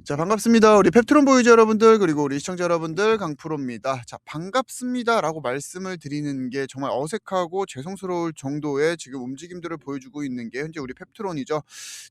자, 반갑습니다. 우리 펩트론 보유자 여러분들, 그리고 우리 시청자 여러분들, 강프로입니다. 자, 반갑습니다라고 말씀을 드리는 게 정말 어색하고 죄송스러울 정도의 지금 움직임들을 보여주고 있는 게 현재 우리 펩트론이죠.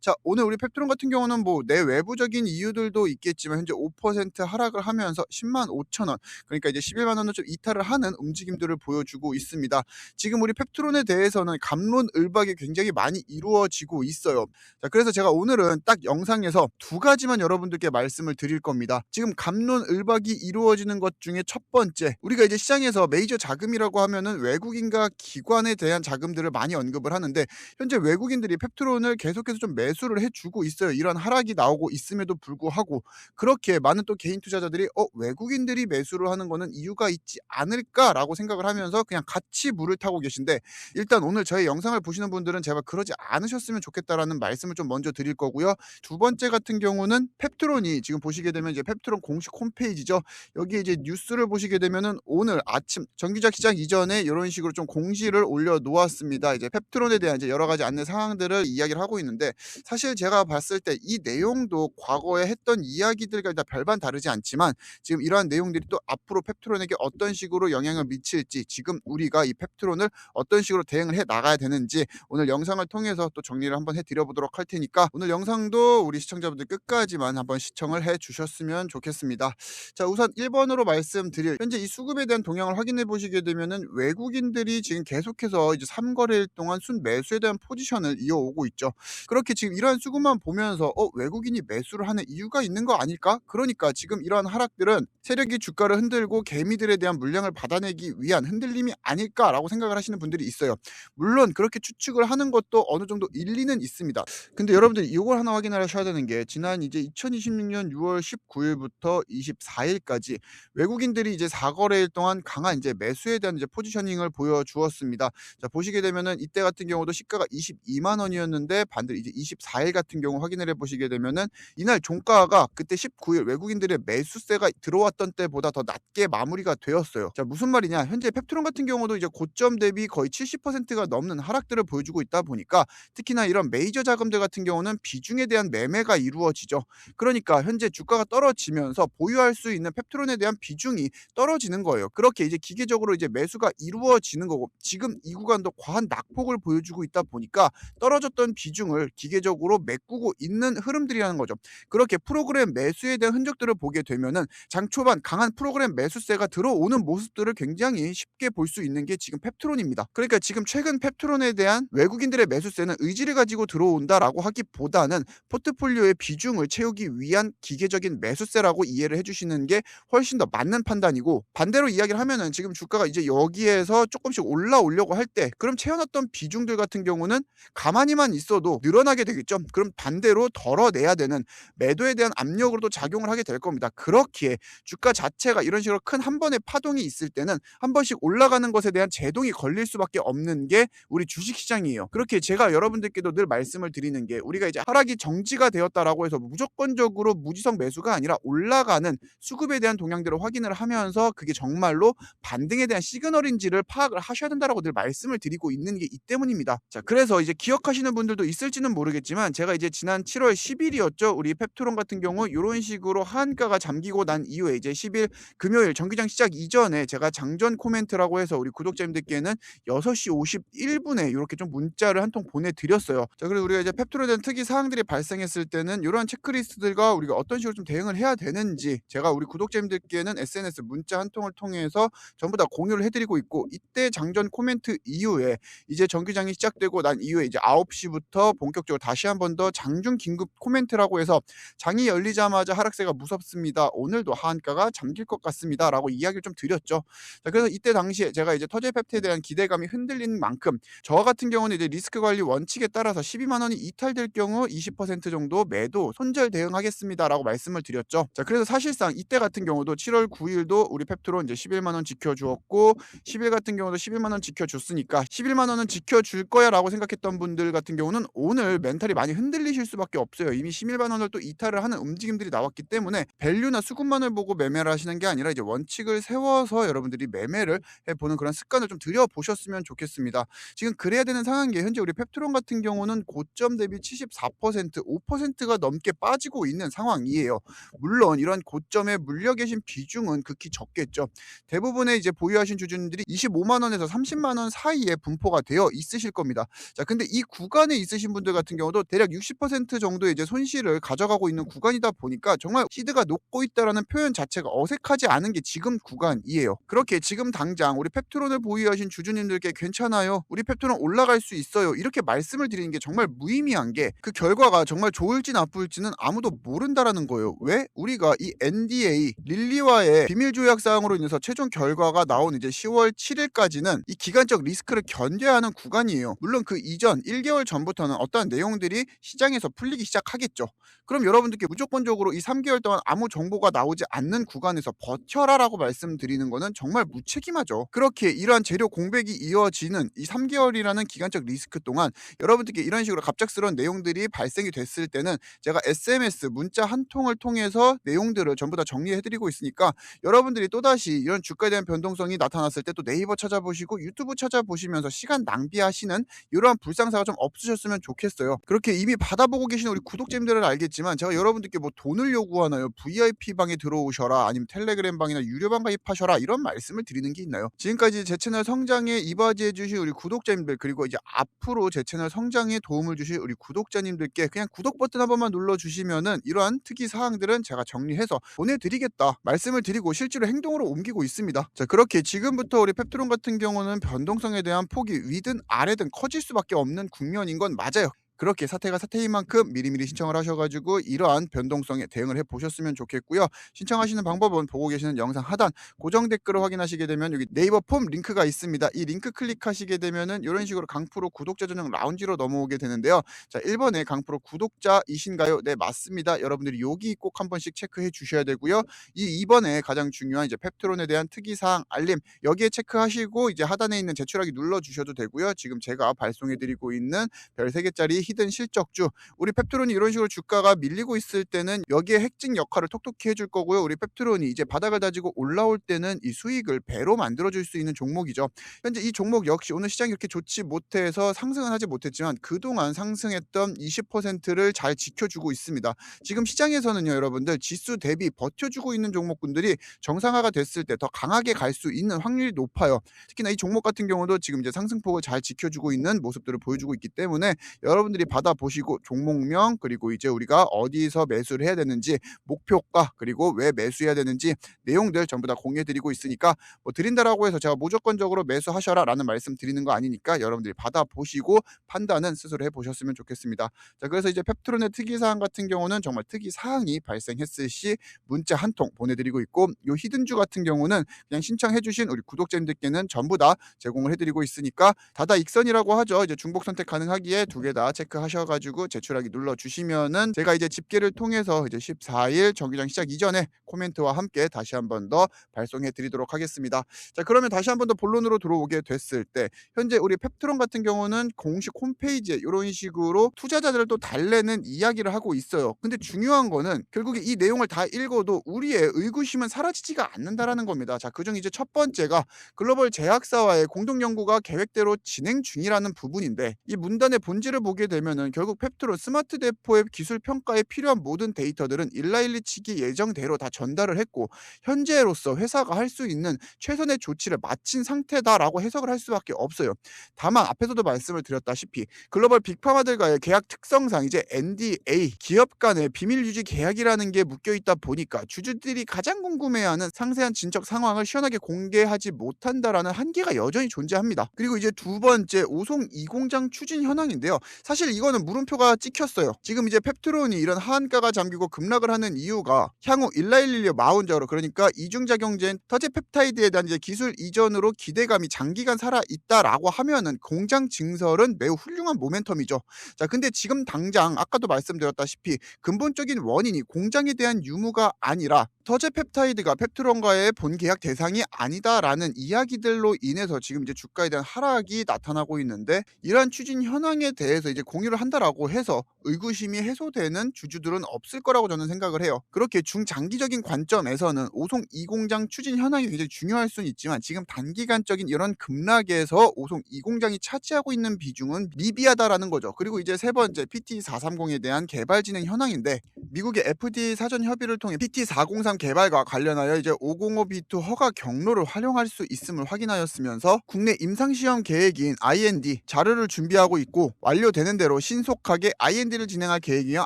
자, 오늘 우리 펩트론 같은 경우는 뭐 내외부적인 이유들도 있겠지만 현재 5% 하락을 하면서 105,000원, 그러니까 이제 11만 원을 좀 이탈을 하는 움직임들을 보여주고 있습니다. 지금 우리 펩트론에 대해서는 갑론을박이 굉장히 많이 이루어지고 있어요. 자, 그래서 제가 오늘은 딱 영상에서 두 가지만 여러분들께 말씀을 드릴 겁니다. 지금 갑론을박이 이루어지는 것 중에 첫 번째, 우리가 이제 시장에서 메이저 자금이라고 하면은 외국인과 기관에 대한 자금들을 많이 언급을 하는데, 현재 외국인들이 펩트론을 계속해서 좀 매수를 해주고 있어요. 이런 하락이 나오고 있음에도 불구하고 그렇게 많은 또 개인 투자자들이 외국인들이 매수를 하는 거는 이유가 있지 않을까라고 생각을 하면서 그냥 같이 물을 타고 계신데, 일단 오늘 저희 영상을 보시는 분들은 제발 그러지 않으셨으면 좋겠다라는 말씀을 좀 먼저 드릴 거고요. 두 번째 같은 경우는 펩트론이 지금 보시게 되면 이제 펩트론 공식 홈페이지죠. 여기 이제 뉴스를 보시게 되면은 오늘 아침 정기적 시작 이전에 이런 식으로 좀 공지를 올려 놓았습니다. 이제 펩트론에 대한 이제 여러 가지 안내 사항들을 이야기를 하고 있는데, 사실 제가 봤을 때 이 내용도 과거에 했던 이야기들과 다 별반 다르지 않지만 지금 이러한 내용들이 또 앞으로 펩트론에게 어떤 식으로 영향을 미칠지, 지금 우리가 이 펩트론을 어떤 식으로 대응을 해 나가야 되는지 오늘 영상을 통해서 또 정리를 한번 해드려 보도록 할 테니까 오늘 영상도 우리 시청자분들 끝까지만 한번 시청을 해 주셨으면 좋겠습니다. 자, 우선 1번으로 말씀드릴 현재 이 수급에 대한 동향을 확인해 보시게 되면은 외국인들이 지금 계속해서 이제 3거래일 동안 순매수에 대한 포지션을 이어오고 있죠. 그렇게 지금 이러한 수급만 보면서 외국인이 매수를 하는 이유가 있는 거 아닐까? 그러니까 지금 이러한 하락들은 세력이 주가를 흔들고 개미들에 대한 물량을 받아내기 위한 흔들림이 아닐까라고 생각을 하시는 분들이 있어요. 물론 그렇게 추측을 하는 것도 어느 정도 일리는 있습니다. 근데 여러분들이 이걸 하나 확인을 하셔야 되는 게, 지난 이제 2026년 6월 19일부터 24일까지 외국인들이 이제 4거래일 동안 강한 이제 매수에 대한 이제 포지셔닝을 보여주었습니다. 자, 보시게 되면은 이때 같은 경우도 시가가 22만 원이었는데 반대로 이제 24일 같은 경우 확인을 해 보시게 되면은 이날 종가가 그때 19일 외국인들의 매수세가 들어왔던 때보다 더 낮게 마무리가 되었어요. 자, 무슨 말이냐? 현재 펩트론 같은 경우도 이제 고점 대비 거의 70%가 넘는 하락들을 보여주고 있다 보니까, 특히나 이런 메이저 자금들 같은 경우는 비중에 대한 매매가 이루어지죠. 그러니까 현재 주가가 떨어지면서 보유할 수 있는 펩트론에 대한 비중이 떨어지는 거예요. 그렇게 이제 기계적으로 이제 매수가 이루어지는 거고, 지금 이 구간도 과한 낙폭을 보여주고 있다 보니까 떨어졌던 비중을 기계적으로 메꾸고 있는 흐름들이라는 거죠. 그렇게 프로그램 매수에 대한 흔적들을 보게 되면은 장 초반 강한 프로그램 매수세가 들어오는 모습들을 굉장히 쉽게 볼 수 있는 게 지금 펩트론입니다. 그러니까 지금 최근 펩트론에 대한 외국인들의 매수세는 의지를 가지고 들어온다라고 하기보다는 포트폴리오의 비중을 채우기 위한 기계적인 매수세라고 이해를 해주시는 게 훨씬 더 맞는 판단이고, 반대로 이야기를 하면은 지금 주가가 이제 여기에서 조금씩 올라오려고 할 때 그럼 채워놨던 비중들 같은 경우는 가만히만 있어도 늘어나게 되겠죠. 그럼 반대로 덜어내야 되는 매도에 대한 압력으로도 작용을 하게 될 겁니다. 그렇기에 주가 자체가 이런 식으로 큰 한 번의 파동이 있을 때는 한 번씩 올라가는 것에 대한 제동이 걸릴 수밖에 없는 게 우리 주식시장이에요. 그렇게 제가 여러분들께도 늘 말씀을 드리는 게, 우리가 이제 하락이 정지가 되었다라고 해서 무조건적으로 무지성 매수가 아니라 올라가는 수급에 대한 동향들을 확인을 하면서 그게 정말로 반등에 대한 시그널인지를 파악을 하셔야 된다라고 늘 말씀을 드리고 있는 게 이 때문입니다. 자, 그래서 이제 기억하시는 분들도 있을지는 모르겠지만, 제가 이제 지난 7월 10일이었죠. 우리 펩트론 같은 경우 이런 식으로 한가가 잠기고 난 이후에 이제 10일 금요일 정기장 시작 이전에 제가 장전 코멘트라고 해서 우리 구독자님들께는 6시 51분에 이렇게 좀 문자를 한 통 보내드렸어요. 자, 그래서 우리가 이제 펩트론에 대한 특이 사항들이 발생했을 때는 이러한 체크리스트들과 우리가 어떤 식으로 좀 대응을 해야 되는지 제가 우리 구독자님들께는 SNS 문자 한 통을 통해서 전부 다 공유를 해드리고 있고, 이때 장전 코멘트 이후에 이제 정기장이 시작되고 난 이후에 이제 9시부터 본격적으로 다시 한 번 더 장중 긴급 코멘트라고 해서, 장이 열리자마자 하락세가 무섭습니다. 오늘도 하한가가 잠길 것 같습니다. 라고 이야기를 좀 드렸죠. 자, 그래서 이때 당시에 제가 이제 터질 펩트에 대한 기대감이 흔들리는 만큼 저 같은 경우는 이제 리스크 관리 원칙에 따라서 12만 원이 이탈될 경우 20% 정도 매도 손절 대응하겠습니다라고 말씀을 드렸죠. 자, 그래서 사실상 이때 같은 경우도 7월 9일도 우리 펩트론 이제 11만 원 지켜주었고, 10일 같은 경우도 11만 원 지켜줬으니까 11만 원은 지켜줄 거야라고 생각했던 분들 같은 경우는 오늘 멘탈이 많이 흔들리실 수밖에 없어요. 이미 11만 원을 또 이탈을 하는 움직임들이 나왔기 때문에 밸류나 수급만을 보고 매매를 하시는 게 아니라 이제 원칙을 세워서 여러분들이 매매를 해보는 그런 습관을 좀 들여보셨으면 좋겠습니다. 지금 그래야 되는 상황인 게, 현재 우리 펩트론 같은 경우는 고점 대비 74%, 5%가 넘게 빠지고 있는 있는 상황이에요. 물론 이런 고점에 물려 계신 비중은 극히 적겠죠. 대부분의 이제 보유하신 주주님들이 25만 원에서 30만 원 사이에 분포가 되어 있으실 겁니다. 자, 근데 이 구간에 있으신 분들 같은 경우도 대략 60% 정도의 이제 손실을 가져가고 있는 구간이다 보니까 정말 시드가 녹고 있다라는 표현 자체가 어색하지 않은 게 지금 구간이에요. 그렇게 지금 당장 우리 펩트론을 보유하신 주주님들께 괜찮아요, 우리 펩트론 올라갈 수 있어요, 이렇게 말씀을 드리는 게 정말 무의미한 게 그 결과가 정말 좋을지 나쁠지는 아무도 모른다라는 거예요. 왜? 우리가 이 NDA 릴리와의 비밀 조약 사항으로 인해서 최종 결과가 나온 이제 10월 7일까지는 이 기간적 리스크를 견뎌야 하는 구간이에요. 물론 그 이전 1개월 전부터는 어떠한 내용들이 시장에서 풀리기 시작하겠죠. 그럼 여러분들께 무조건적으로 이 3개월 동안 아무 정보가 나오지 않는 구간에서 버텨라라고 말씀드리는 거는 정말 무책임하죠. 그렇게 이러한 재료 공백이 이어지는 이 3개월이라는 기간적 리스크 동안 여러분들께 이런 식으로 갑작스러운 내용들이 발생이 됐을 때는 제가 SMS 문자 한 통을 통해서 내용들을 전부 다 정리해드리고 있으니까 여러분들이 또다시 이런 주가에 대한 변동성이 나타났을 때 또 네이버 찾아보시고 유튜브 찾아보시면서 시간 낭비하시는 이러한 불상사가 좀 없으셨으면 좋겠어요. 그렇게 이미 받아보고 계신 우리 구독자님들은 알겠지만 제가 여러분들께 뭐 돈을 요구하나요? VIP 방에 들어오셔라, 아니면 텔레그램 방이나 유료방 가입하셔라, 이런 말씀을 드리는 게 있나요? 지금까지 제 채널 성장에 이바지해 주신 우리 구독자님들, 그리고 이제 앞으로 제 채널 성장에 도움을 주실 우리 구독자님들께 그냥 구독 버튼 한 번만 눌러주시면은 이러한 특이 사항들은 제가 정리해서 보내드리겠다 말씀을 드리고 실제로 행동으로 옮기고 있습니다. 자, 그렇게 지금부터 우리 펩트론 같은 경우는 변동성에 대한 폭이 위든 아래든 커질 수밖에 없는 국면인 건 맞아요. 그렇게 사태가 사태인 만큼 미리미리 신청을 하셔가지고 이러한 변동성에 대응을 해보셨으면 좋겠고요. 신청하시는 방법은 보고 계시는 영상 하단 고정 댓글을 확인하시게 되면 여기 네이버 폼 링크가 있습니다. 이 링크 클릭하시게 되면은 이런 식으로 강프로 구독자 전용 라운지로 넘어오게 되는데요. 자, 1번에 강프로 구독자이신가요? 네, 맞습니다. 여러분들이 여기 꼭 한 번씩 체크해 주셔야 되고요. 이 2번에 가장 중요한 이제 펩트론에 대한 특이사항 알림, 여기에 체크하시고 이제 하단에 있는 제출하기 눌러주셔도 되고요. 지금 제가 발송해드리고 있는 별 3개짜리 히든 실적주, 우리 펩트론이 이런 식으로 주가가 밀리고 있을 때는 여기에 핵심 역할을 톡톡히 해줄 거고요. 우리 펩트론이 이제 바닥을 다지고 올라올 때는 이 수익을 배로 만들어줄 수 있는 종목이죠. 현재 이 종목 역시 오늘 시장이 그렇게 좋지 못해서 상승은 하지 못했지만 그동안 상승했던 20%를 잘 지켜주고 있습니다. 지금 시장에서는요, 여러분들 지수 대비 버텨주고 있는 종목군들이 정상화가 됐을 때 더 강하게 갈 수 있는 확률이 높아요. 특히나 이 종목 같은 경우도 지금 이제 상승폭을 잘 지켜주고 있는 모습들을 보여주고 있기 때문에 여러분들이 받아보시고 종목명, 그리고 이제 우리가 어디서 매수를 해야 되는지, 목표가, 그리고 왜 매수해야 되는지 내용들 전부 다 공유해드리고 있으니까 뭐 드린다라고 해서 제가 무조건적으로 매수하셔라 라는 말씀 드리는 거 아니니까 여러분들이 받아보시고 판단은 스스로 해보셨으면 좋겠습니다. 자, 그래서 이제 펩트론의 특이사항 같은 경우는 정말 특이사항이 발생했을 시 문자 한 통 보내드리고 있고, 요 히든주 같은 경우는 그냥 신청해주신 우리 구독자님들께는 전부 다 제공을 해드리고 있으니까 다다익선이라고 하죠. 이제 중복 선택 가능하기에 두 개 다 체크하셔가지고 제출하기 눌러주시면은 제가 이제 집계를 통해서 이제 14일 정기장 시작 이전에 코멘트와 함께 다시 한 번 더 발송해 드리도록 하겠습니다. 자, 그러면 다시 한 번 더 본론으로 들어오게 됐을 때 현재 우리 펩트론 같은 경우는 공식 홈페이지에 이런 식으로 투자자들을 또 달래는 이야기를 하고 있어요. 근데 중요한 거는 결국에 이 내용을 다 읽어도 우리의 의구심은 사라지지가 않는다라는 겁니다. 자, 그중 이제 첫 번째가 글로벌 제약사와의 공동 연구가 계획대로 진행 중이라는 부분인데, 이 문단의 본질을 보게 되면은 결국 펩트론 스마트 대포의 기술 평가에 필요한 모든 데이터들은 일라일리 측이 예정대로 다 전달을 했고 현재로서 회사가 할 수 있는 최선의 조치를 마친 상태다라고 해석을 할 수밖에 없어요. 다만 앞에서도 말씀을 드렸다시피 글로벌 빅파마들과의 계약 특성상 이제 NDA, 기업 간의 비밀 유지 계약이라는 게 묶여 있다 보니까 주주들이 가장 궁금해하는 상세한 진척 상황을 시원하게 공개하지 못한다라는 한계가 여전히 존재합니다. 그리고 이제 두 번째, 오송 2공장 추진 현황인데요. 사실 이거는 물음표가 찍혔어요. 지금 이제 펩트론이 이런 하한가가 잠기고 급락을 하는 이유가 향후 일라일리리오 마운저로, 그러니까 이중작용제인 터제펩타이드에 대한 이제 기술 이전으로 기대감이 장기간 살아있다라고 하면은 공장 증설은 매우 훌륭한 모멘텀이죠. 자, 근데 지금 당장 아까도 말씀드렸다시피 근본적인 원인이 공장에 대한 유무가 아니라 터제펩타이드가 펩트론과의 본 계약 대상이 아니다라는 이야기들로 인해서 지금 이제 주가에 대한 하락이 나타나고 있는데, 이러한 추진 현황에 대해서 이제 공유를 한다라고 해서 의구심이 해소되는 주주들은 없을 거라고 저는 생각을 해요. 그렇게 중장기적인 관점에서는 오송 2공장 추진 현황이 굉장히 중요할 수는 있지만 지금 단기간적인 이런 급락에서 오송 2공장이 차지하고 있는 비중은 미비하다라는 거죠. 그리고 이제 세 번째 PT430에 대한 개발 진행 현황인데 미국의 FDA 사전 협의를 통해 PT403 개발과 관련하여 이제 505B2 허가 경로를 활용할 수 있음을 확인하였으면서 국내 임상시험 계획인 IND 자료를 준비하고 있고 완료되는 대로 신속하게 IND를 진행할 계획이며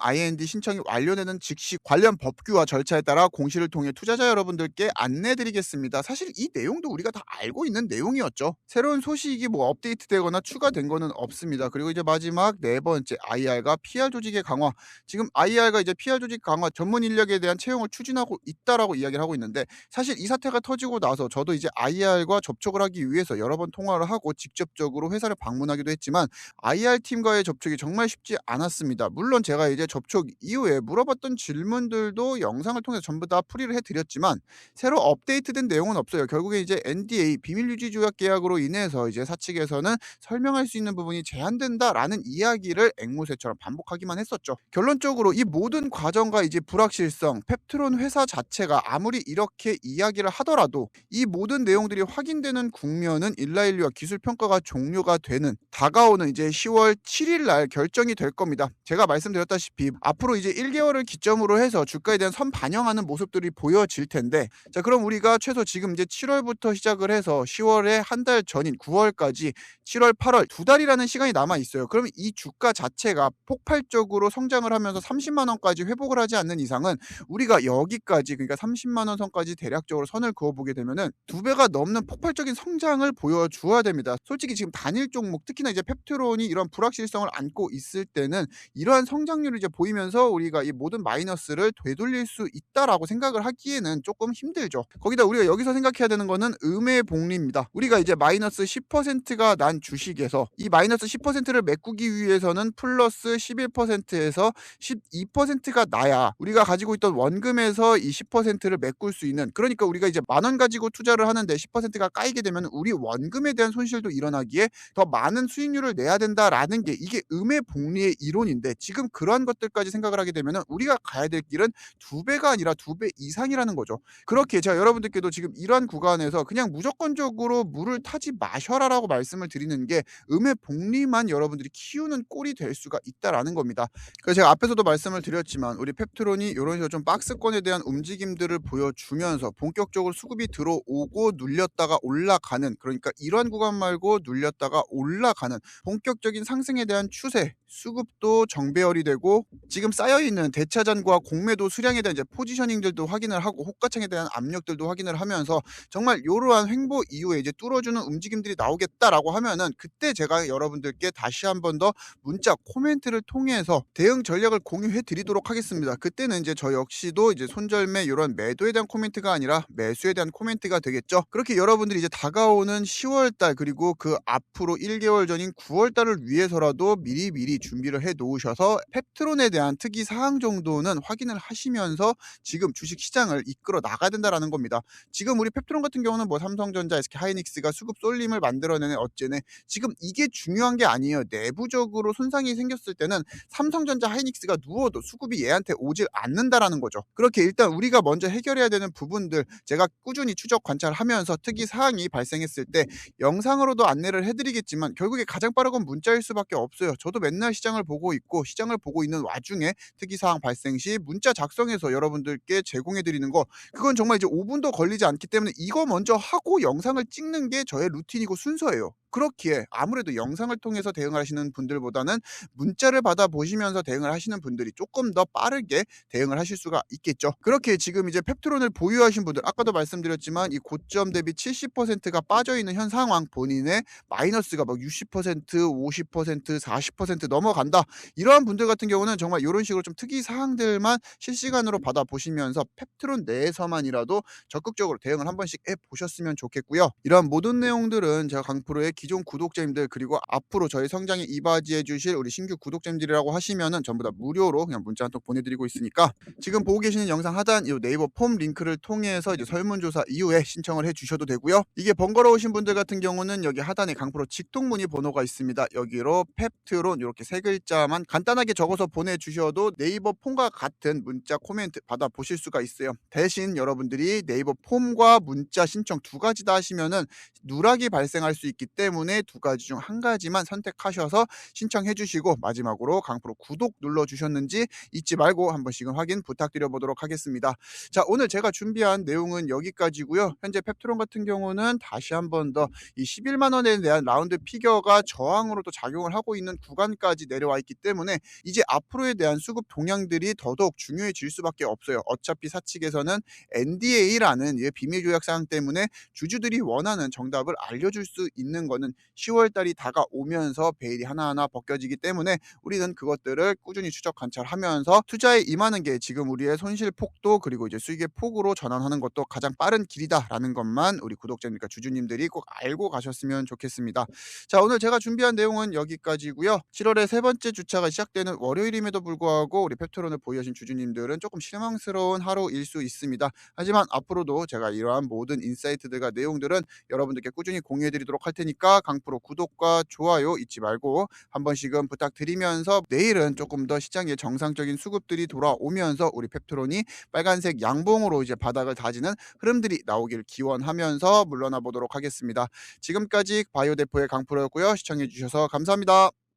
IND 신청이 완료되는 즉시 관련 법규와 절차에 따라 공시를 통해 투자자 여러분들께 안내드리겠습니다. 사실 이 내용도 우리가 다 알고 있는 내용이었죠. 새로운 소식이 뭐 업데이트되거나 추가된 거는 없습니다. 그리고 이제 마지막 네 번째 IR과 PR 조직의 강화. 지금 IR과 이제 PR 조직 강화 전문 인력에 대한 채용을 추진하고 있다라고 이야기를 하고 있는데 사실 이 사태가 터지고 나서 저도 이제 IR과 접촉을 하기 위해서 여러 번 통화를 하고 직접적으로 회사를 방문하기도 했지만 IR 팀과의 접촉이 정말 쉽지 않았습니다. 물론 제가 이제 접촉 이후에 물어봤던 질문들도 영상을 통해서 전부 다 풀이를 해드렸지만 새로 업데이트된 내용은 없어요. 결국에 이제 NDA 비밀 유지 조약 계약으로 인해서 이제 사측에서는 설명할 수 있는 부분이 제한된다라는 이야기를 앵무새처럼 반복하기만 했었죠. 결론적으로 이 모든 과정과 이제 불확실성, 펩트론 회사 자체가 아무리 이렇게 이야기를 하더라도 이 모든 내용들이 확인되는 국면은 일라일리와 기술 평가가 종료가 되는 다가오는 이제 10월 7일 날 결정이 될 겁니다. 제가 말씀드렸다시피 앞으로 이제 1개월을 기점으로 해서 주가에 대한 선 반영하는 모습들이 보여질 텐데 자 그럼 우리가 최소 지금 이제 7월부터 시작을 해서 10월에 한 달 전인 9월까지 7월, 8월 두 달이라는 시간이 남아 있어요. 그러면 이 주가 자체가 폭발적으로 성장을 하면서 30만 원까지 회복을 하지 않는 이상은 우리가 여기까지 그러니까 30만 원 선까지 대략적으로 선을 그어보게 되면은 두 배가 넘는 폭발적인 성장을 보여주어야 됩니다. 솔직히 지금 단일 종목 특히나 이제 펩트론이 이런 불확실성을 안고 있을 때는 이러한 성장률을 이제 보이면서 우리가 이 모든 마이너스를 되돌릴 수 있다라고 생각을 하기에는 조금 힘들죠. 거기다 우리가 여기서 생각해야 되는 거는 음의 복리입니다. 우리가 이제 마이너스 10%가 난 주식에서 이 마이너스 10%를 메꾸기 위해서는 플러스 11%에서 12%가 나야 우리가 가지고 있던 원금에서 이 10%를 메꿀 수 있는 그러니까 우리가 이제 10,000원 가지고 투자를 하는데 10%가 까이게 되면 우리 원금에 대한 손실도 일어나기에 더 많은 수익률을 내야 된다라는 게 이게 음의 복리의 이론인데 지금 그러한 것들까지 생각을 하게 되면 우리가 가야 될 길은 두 배가 아니라 두 배 이상이라는 거죠. 그렇게 제가 여러분들께도 지금 이러한 구간에서 그냥 무조건적으로 물을 타지 마셔라라고 말씀을 드리는 게 음의 복리만 여러분들이 키우는 꼴이 될 수가 있다라는 겁니다. 그래서 제가 앞에서도 말씀을 드렸지만 우리 펩트론이 이런 식으로 좀 박스권에 대한 움직임들을 보여주면서 본격적으로 수급이 들어오고 눌렸다가 올라가는 그러니까 이런 구간 말고 눌렸다가 올라가는 본격적인 상승에 대한 추세 수급도 정배열이 되고 지금 쌓여있는 대차전과 공매도 수량에 대한 이제 포지셔닝들도 확인을 하고 호가창에 대한 압력들도 확인을 하면서 정말 이러한 횡보 이후에 이제 뚫어주는 움직임들이 나오겠다라고 하면은 그때 제가 여러분들께 다시 한 번 더 문자 코멘트를 통해서 대응 전략을 공유해 드리도록 하겠습니다. 그때는 이제 저 역시도 이제 손절매 이런 매도에 대한 코멘트가 아니라 매수에 대한 코멘트가 되겠죠. 그렇게 여러분들이 이제 다가오는 10월달 그리고 그 앞으로 1개월 전인 9월달을 위해서라도 미리미리 준비를 해 놓으셔서 펩트론에 대한 특이 사항 정도는 확인을 하시면서 지금 주식시장을 이끌어 나가야 된다라는 겁니다. 지금 우리 펩트론 같은 경우는 뭐 삼성전자, SK하이닉스가 수급 쏠림을 만들어내는 어째네 지금 이게 중요한 게 아니에요. 내부적으로 손상이 생겼을 때는 삼성전자, 하이닉스가 누워도 수급이 얘한테 오질 않는다라는 거죠. 그렇게 일단 우리가 먼저 해결해야 되는 부분들 제가 꾸준히 추적 관찰하면서 특이 사항이 발생했을 때 영상으로도 안내를 해드리겠지만 결국에 가장 빠른 건 문자일 수밖에 없어요. 저도 맨날 시장을 보고 있고 시장을 보고 있는 와중에 특이사항 발생 시 문자 작성해서 여러분들께 제공해드리는 거 그건 정말 이제 5분도 걸리지 않기 때문에 이거 먼저 하고 영상을 찍는 게 저의 루틴이고 순서예요. 그렇기에 아무래도 영상을 통해서 대응하시는 분들보다는 문자를 받아보시면서 대응을 하시는 분들이 조금 더 빠르게 대응을 하실 수가 있겠죠. 그렇게 지금 이제 펩트론을 보유하신 분들 아까도 말씀드렸지만 이 고점 대비 70%가 빠져있는 현 상황 본인의 마이너스가 막 60%, 50%, 40% 넘어간다. 이러한 분들 같은 경우는 정말 이런 식으로 좀 특이 사항들만 실시간으로 받아보시면서 펩트론 내에서만이라도 적극적으로 대응을 한 번씩 해보셨으면 좋겠고요. 이러한 모든 내용들은 제가 강프로의 기존 구독자님들 그리고 앞으로 저희 성장에 이바지해 주실 우리 신규 구독자님들이라고 하시면은 전부 다 무료로 그냥 문자 한 통 보내드리고 있으니까 지금 보고 계시는 영상 하단 이 네이버 폼 링크를 통해서 이제 설문조사 이후에 신청을 해 주셔도 되고요. 이게 번거로우신 분들 같은 경우는 여기 하단에 강프로 직통문의 번호가 있습니다. 여기로 펩트론 이렇게 세 글자만 간단하게 적어서 보내주셔도 네이버 폼과 같은 문자 코멘트 받아보실 수가 있어요. 대신 여러분들이 네이버 폼과 문자 신청 두 가지 다 하시면은 누락이 발생할 수 있기 때문에 두 가지 중 한 가지만 선택하셔서 신청해 주시고 마지막으로 강프로 구독 눌러주셨는지 잊지 말고 한 번씩은 확인 부탁드려 보도록 하겠습니다. 자, 오늘 제가 준비한 내용은 여기까지고요. 현재 펩트론 같은 경우는 다시 한 번 더 이 11만 원에 대한 라운드 피겨가 저항으로 또 작용을 하고 있는 구간까지 내려와 있기 때문에 이제 앞으로에 대한 수급 동향들이 더더욱 중요해질 수밖에 없어요. 어차피 사측에서는 NDA라는 이 비밀 조약 사항 때문에 주주들이 원하는 정답을 알려줄 수 있는 거는 10월 달이 다가오면서 베일이 하나하나 벗겨지기 때문에 우리는 그것들을 꾸준히 추적 관찰하면서 투자에 임하는 게 지금 우리의 손실 폭도 그리고 이제 수익의 폭으로 전환하는 것도 가장 빠른 길이다라는 것만 우리 구독자님과 주주님들이 꼭 알고 가셨으면 좋겠습니다. 자, 오늘 제가 준비한 내용은 여기까지고요. 7월의 세 번째 주차가 시작되는 월요일임에도 불구하고 우리 펩트론을 보유하신 주주님들은 조금 실망스러운 하루일 수 있습니다. 하지만 앞으로도 제가 이러한 모든 인사이트들과 내용들은 여러분들께 꾸준히 공유해드리도록 할 테니까 강프로 구독과 좋아요 잊지 말고 한 번씩은 부탁드리면서 내일은 조금 더 시장의 정상적인 수급들이 돌아오면서 우리 펩트론이 빨간색 양봉으로 이제 바닥을 다지는 흐름들이 나오길 기원하면서 물러나 보도록 하겠습니다. 지금까지 바이오대포의 강프로였고요. 시청해주셔서 감사합니다.